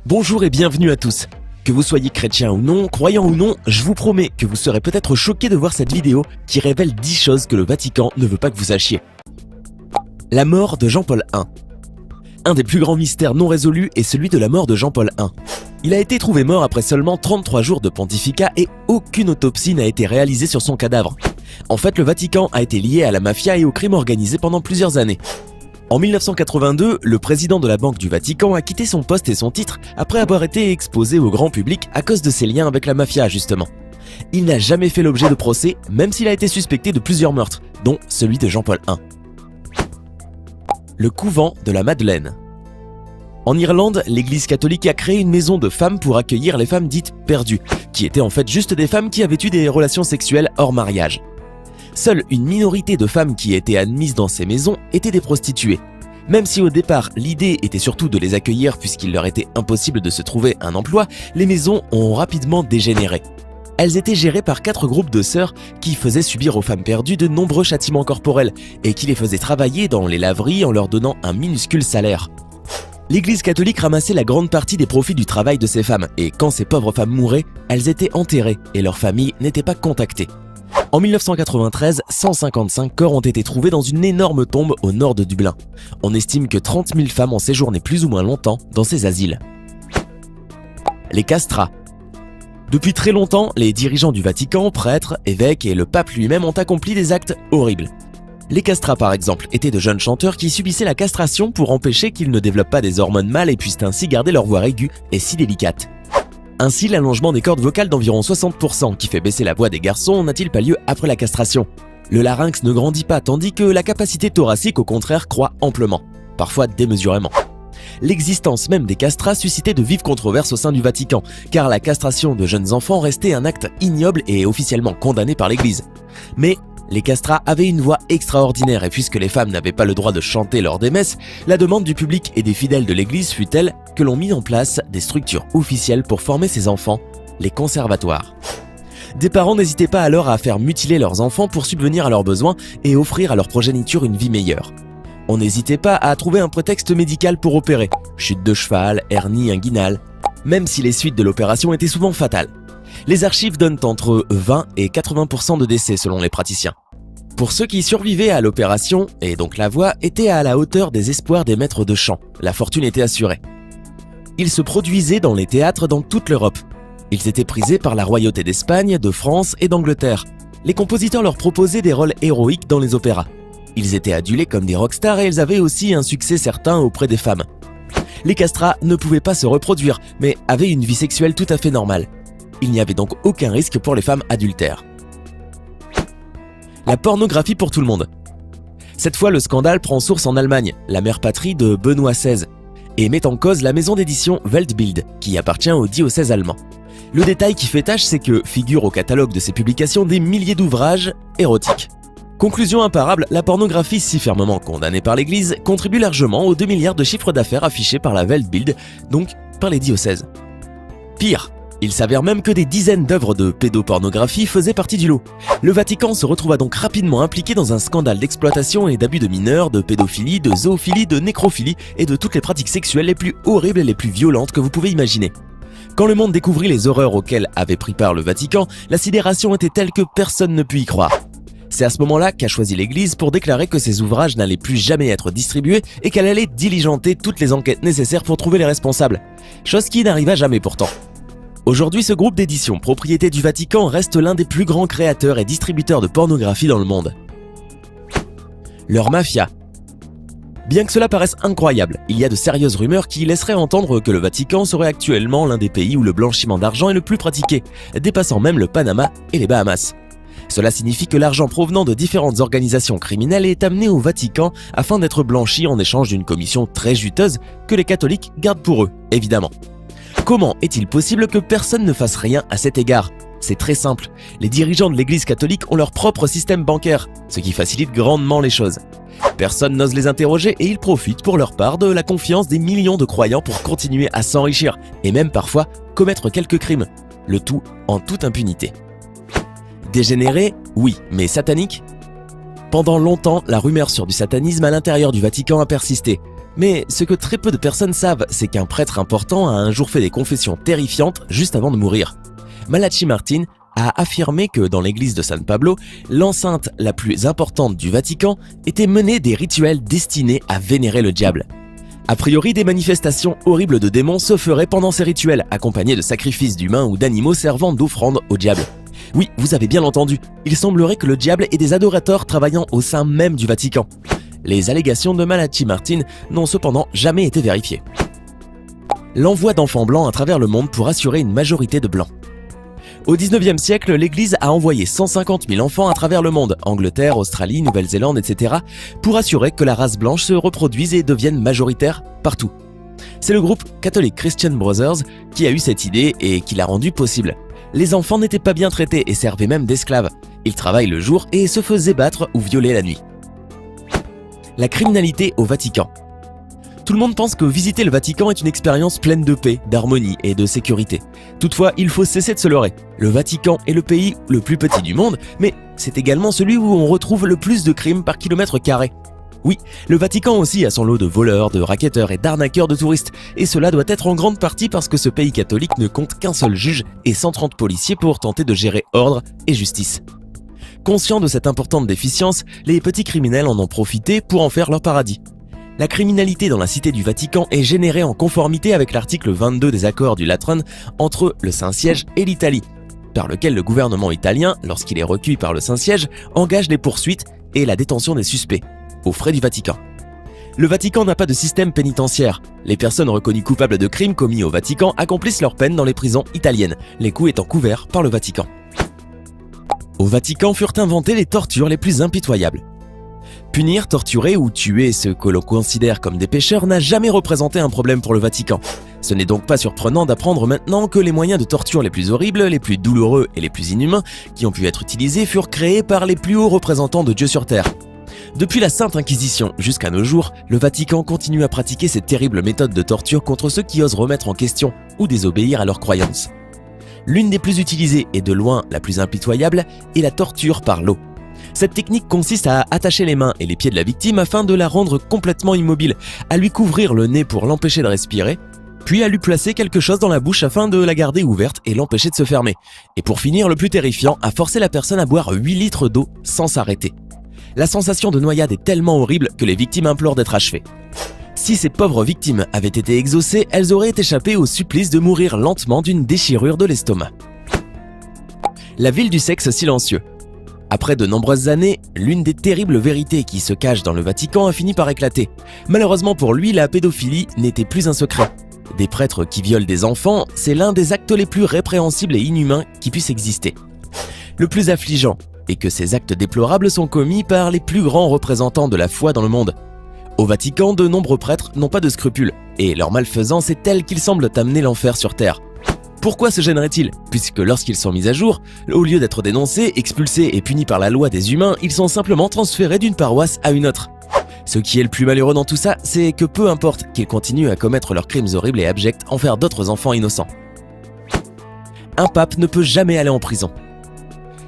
Bonjour et bienvenue à tous. Que vous soyez chrétien ou non, croyant ou non, je vous promets que vous serez peut-être choqués de voir cette vidéo qui révèle 10 choses que le Vatican ne veut pas que vous sachiez. La mort de Jean-Paul I. Un des plus grands mystères non résolus est celui de la mort de Jean-Paul I. Il a été trouvé mort après seulement 33 jours de pontificat et aucune autopsie n'a été réalisée sur son cadavre. En fait, le Vatican a été lié à la mafia et au crime organisé pendant plusieurs années. En 1982, le président de la Banque du Vatican a quitté son poste et son titre après avoir été exposé au grand public à cause de ses liens avec la mafia justement. Il n'a jamais fait l'objet de procès, même s'il a été suspecté de plusieurs meurtres, dont celui de Jean-Paul I. Le couvent de la Madeleine. En Irlande, l'Église catholique a créé une maison de femmes pour accueillir les femmes dites perdues, qui étaient en fait juste des femmes qui avaient eu des relations sexuelles hors mariage. Seule une minorité de femmes qui étaient admises dans ces maisons étaient des prostituées. Même si au départ l'idée était surtout de les accueillir puisqu'il leur était impossible de se trouver un emploi, les maisons ont rapidement dégénéré. Elles étaient gérées par 4 groupes de sœurs qui faisaient subir aux femmes perdues de nombreux châtiments corporels et qui les faisaient travailler dans les laveries en leur donnant un minuscule salaire. L'Église catholique ramassait la grande partie des profits du travail de ces femmes et quand ces pauvres femmes mouraient, elles étaient enterrées et leurs familles n'étaient pas contactées. En 1993, 155 corps ont été trouvés dans une énorme tombe au nord de Dublin. On estime que 30 000 femmes ont séjourné plus ou moins longtemps dans ces asiles. Les castrats. Depuis très longtemps, les dirigeants du Vatican, prêtres, évêques et le pape lui-même ont accompli des actes horribles. Les castrats par exemple étaient de jeunes chanteurs qui subissaient la castration pour empêcher qu'ils ne développent pas des hormones mâles et puissent ainsi garder leur voix aiguë et si délicate. Ainsi, l'allongement des cordes vocales d'environ 60% qui fait baisser la voix des garçons n'a-t-il pas lieu après la castration? Le larynx ne grandit pas tandis que la capacité thoracique au contraire croît amplement, parfois démesurément. L'existence même des castrats suscitait de vives controverses au sein du Vatican, car la castration de jeunes enfants restait un acte ignoble et officiellement condamné par l'Église. Mais les castrats avaient une voix extraordinaire et puisque les femmes n'avaient pas le droit de chanter lors des messes, la demande du public et des fidèles de l'Église fut telle que l'on mit en place des structures officielles pour former ces enfants, les conservatoires. Des parents n'hésitaient pas alors à faire mutiler leurs enfants pour subvenir à leurs besoins et offrir à leur progéniture une vie meilleure. On n'hésitait pas à trouver un prétexte médical pour opérer, chute de cheval, hernie inguinale, même si les suites de l'opération étaient souvent fatales. Les archives donnent entre 20 et 80% de décès selon les praticiens. Pour ceux qui survivaient à l'opération, et donc la voix était à la hauteur des espoirs des maîtres de chant, la fortune était assurée. Ils se produisaient dans les théâtres dans toute l'Europe. Ils étaient prisés par la royauté d'Espagne, de France et d'Angleterre. Les compositeurs leur proposaient des rôles héroïques dans les opéras. Ils étaient adulés comme des rockstars et ils avaient aussi un succès certain auprès des femmes. Les castrats ne pouvaient pas se reproduire, mais avaient une vie sexuelle tout à fait normale. Il n'y avait donc aucun risque pour les femmes adultères. La pornographie pour tout le monde. Cette fois, le scandale prend source en Allemagne, la mère patrie de Benoît XVI, et met en cause la maison d'édition Weltbild, qui appartient au diocèse allemand. Le détail qui fait tâche, c'est que figurent au catalogue de ces publications des milliers d'ouvrages érotiques. Conclusion imparable, la pornographie si fermement condamnée par l'Église contribue largement aux 2 milliards de chiffre d'affaires affichés par la Weltbild, donc par les diocèses. Pire, il s'avère même que des dizaines d'œuvres de pédopornographie faisaient partie du lot. Le Vatican se retrouva donc rapidement impliqué dans un scandale d'exploitation et d'abus de mineurs, de pédophilie, de zoophilie, de nécrophilie et de toutes les pratiques sexuelles les plus horribles et les plus violentes que vous pouvez imaginer. Quand le monde découvrit les horreurs auxquelles avait pris part le Vatican, la sidération était telle que personne ne put y croire. C'est à ce moment-là qu'a choisi l'Église pour déclarer que ces ouvrages n'allaient plus jamais être distribués et qu'elle allait diligenter toutes les enquêtes nécessaires pour trouver les responsables. Chose qui n'arriva jamais pourtant. Aujourd'hui, ce groupe d'édition, propriété du Vatican, reste l'un des plus grands créateurs et distributeurs de pornographie dans le monde. Leur mafia. Bien que cela paraisse incroyable, il y a de sérieuses rumeurs qui laisseraient entendre que le Vatican serait actuellement l'un des pays où le blanchiment d'argent est le plus pratiqué, dépassant même le Panama et les Bahamas. Cela signifie que l'argent provenant de différentes organisations criminelles est amené au Vatican afin d'être blanchi en échange d'une commission très juteuse que les catholiques gardent pour eux, évidemment. Comment est-il possible que personne ne fasse rien à cet égard? C'est très simple, les dirigeants de l'Église catholique ont leur propre système bancaire, ce qui facilite grandement les choses. Personne n'ose les interroger et ils profitent pour leur part de la confiance des millions de croyants pour continuer à s'enrichir et même parfois commettre quelques crimes, le tout en toute impunité. Dégénéré, oui, mais satanique? Pendant longtemps, la rumeur sur du satanisme à l'intérieur du Vatican a persisté. Mais ce que très peu de personnes savent, c'est qu'un prêtre important a un jour fait des confessions terrifiantes juste avant de mourir. Malachi Martin a affirmé que dans l'église de San Pablo, l'enceinte la plus importante du Vatican, était menée des rituels destinés à vénérer le diable. A priori, des manifestations horribles de démons se feraient pendant ces rituels, accompagnés de sacrifices d'humains ou d'animaux servant d'offrande au diable. Oui, vous avez bien entendu, il semblerait que le diable ait des adorateurs travaillant au sein même du Vatican. Les allégations de Malachi Martin n'ont cependant jamais été vérifiées. L'envoi d'enfants blancs à travers le monde pour assurer une majorité de blancs. Au XIXe siècle, l'Église a envoyé 150 000 enfants à travers le monde, Angleterre, Australie, Nouvelle-Zélande, etc., pour assurer que la race blanche se reproduise et devienne majoritaire partout. C'est le groupe Catholic Christian Brothers qui a eu cette idée et qui l'a rendue possible. Les enfants n'étaient pas bien traités et servaient même d'esclaves. Ils travaillent le jour et se faisaient battre ou violer la nuit. La criminalité au Vatican. Tout le monde pense que visiter le Vatican est une expérience pleine de paix, d'harmonie et de sécurité. Toutefois, il faut cesser de se leurrer. Le Vatican est le pays le plus petit du monde, mais c'est également celui où on retrouve le plus de crimes par kilomètre carré. Oui, le Vatican aussi a son lot de voleurs, de racketteurs et d'arnaqueurs de touristes, et cela doit être en grande partie parce que ce pays catholique ne compte qu'un seul juge et 130 policiers pour tenter de gérer ordre et justice. Conscients de cette importante déficience, les petits criminels en ont profité pour en faire leur paradis. La criminalité dans la cité du Vatican est générée en conformité avec l'article 22 des accords du Latran entre le Saint-Siège et l'Italie, par lequel le gouvernement italien, lorsqu'il est recueilli par le Saint-Siège, engage les poursuites et la détention des suspects, aux frais du Vatican. Le Vatican n'a pas de système pénitentiaire. Les personnes reconnues coupables de crimes commis au Vatican accomplissent leur peine dans les prisons italiennes, les coups étant couverts par le Vatican. Au Vatican furent inventées les tortures les plus impitoyables. Punir, torturer ou tuer ceux que l'on considère comme des pécheurs n'a jamais représenté un problème pour le Vatican. Ce n'est donc pas surprenant d'apprendre maintenant que les moyens de torture les plus horribles, les plus douloureux et les plus inhumains qui ont pu être utilisés furent créés par les plus hauts représentants de Dieu sur Terre. Depuis la Sainte Inquisition jusqu'à nos jours, le Vatican continue à pratiquer ces terribles méthodes de torture contre ceux qui osent remettre en question ou désobéir à leurs croyances. L'une des plus utilisées et de loin la plus impitoyable est la torture par l'eau. Cette technique consiste à attacher les mains et les pieds de la victime afin de la rendre complètement immobile, à lui couvrir le nez pour l'empêcher de respirer, puis à lui placer quelque chose dans la bouche afin de la garder ouverte et l'empêcher de se fermer. Et pour finir, le plus terrifiant, à forcer la personne à boire 8 litres d'eau sans s'arrêter. La sensation de noyade est tellement horrible que les victimes implorent d'être achevées. Si ces pauvres victimes avaient été exaucées, elles auraient échappé au supplice de mourir lentement d'une déchirure de l'estomac. La ville du sexe silencieux. Après de nombreuses années, l'une des terribles vérités qui se cachent dans le Vatican a fini par éclater. Malheureusement pour lui, la pédophilie n'était plus un secret. Des prêtres qui violent des enfants, c'est l'un des actes les plus répréhensibles et inhumains qui puissent exister. Le plus affligeant est que ces actes déplorables sont commis par les plus grands représentants de la foi dans le monde. Au Vatican, de nombreux prêtres n'ont pas de scrupules, et leur malfaisance est telle qu'ils semblent amener l'enfer sur terre. Pourquoi se gêneraient-ils? Puisque lorsqu'ils sont mis à jour, au lieu d'être dénoncés, expulsés et punis par la loi des humains, ils sont simplement transférés d'une paroisse à une autre. Ce qui est le plus malheureux dans tout ça, c'est que peu importe qu'ils continuent à commettre leurs crimes horribles et abjects envers d'autres enfants innocents. Un pape ne peut jamais aller en prison.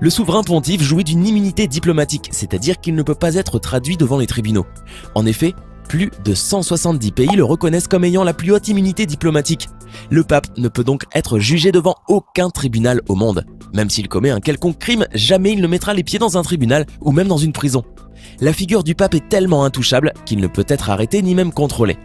Le souverain pontife jouit d'une immunité diplomatique, c'est-à-dire qu'il ne peut pas être traduit devant les tribunaux. En effet, plus de 170 pays le reconnaissent comme ayant la plus haute immunité diplomatique. Le pape ne peut donc être jugé devant aucun tribunal au monde. Même s'il commet un quelconque crime, jamais il ne mettra les pieds dans un tribunal ou même dans une prison. La figure du pape est tellement intouchable qu'il ne peut être arrêté ni même contrôlé.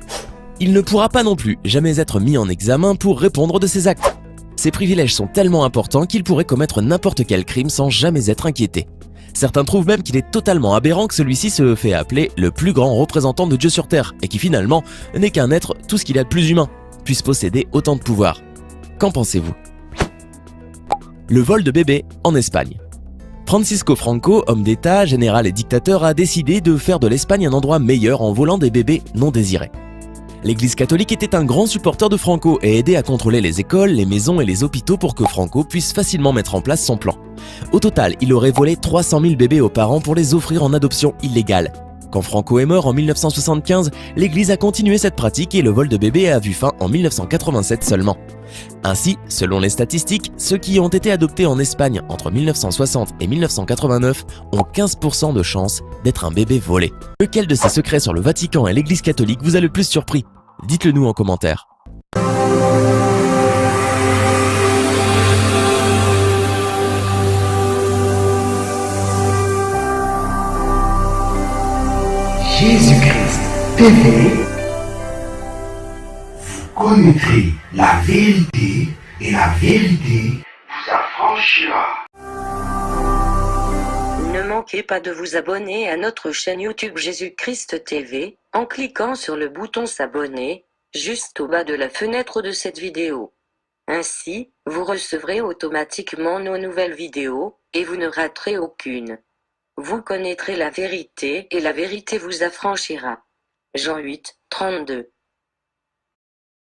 Il ne pourra pas non plus jamais être mis en examen pour répondre de ses actes. Ses privilèges sont tellement importants qu'il pourrait commettre n'importe quel crime sans jamais être inquiété. Certains trouvent même qu'il est totalement aberrant que celui-ci se fait appeler le plus grand représentant de Dieu sur Terre et qui finalement n'est qu'un être tout ce qu'il y a de plus humain, puisse posséder autant de pouvoir. Qu'en pensez-vous? Le vol de bébés en Espagne. Francisco Franco, homme d'État, général et dictateur, a décidé de faire de l'Espagne un endroit meilleur en volant des bébés non désirés. L'Église catholique était un grand supporter de Franco et aidait à contrôler les écoles, les maisons et les hôpitaux pour que Franco puisse facilement mettre en place son plan. Au total, il aurait volé 300 000 bébés aux parents pour les offrir en adoption illégale. Quand Franco est mort en 1975, l'Église a continué cette pratique et le vol de bébés a vu fin en 1987 seulement. Ainsi, selon les statistiques, ceux qui ont été adoptés en Espagne entre 1960 et 1989 ont 15% de chance d'être un bébé volé. Lequel de ces secrets sur le Vatican et l'Église catholique vous a le plus surpris? Dites-le nous en commentaire. Jésus-Christ TV, vous connaîtrez la vérité et la vérité vous affranchira. Ne manquez pas de vous abonner à notre chaîne YouTube Jésus-Christ TV en cliquant sur le bouton s'abonner juste au bas de la fenêtre de cette vidéo. Ainsi, vous recevrez automatiquement nos nouvelles vidéos et vous ne raterez aucune. Vous connaîtrez la vérité et la vérité vous affranchira. Jean 8, 32.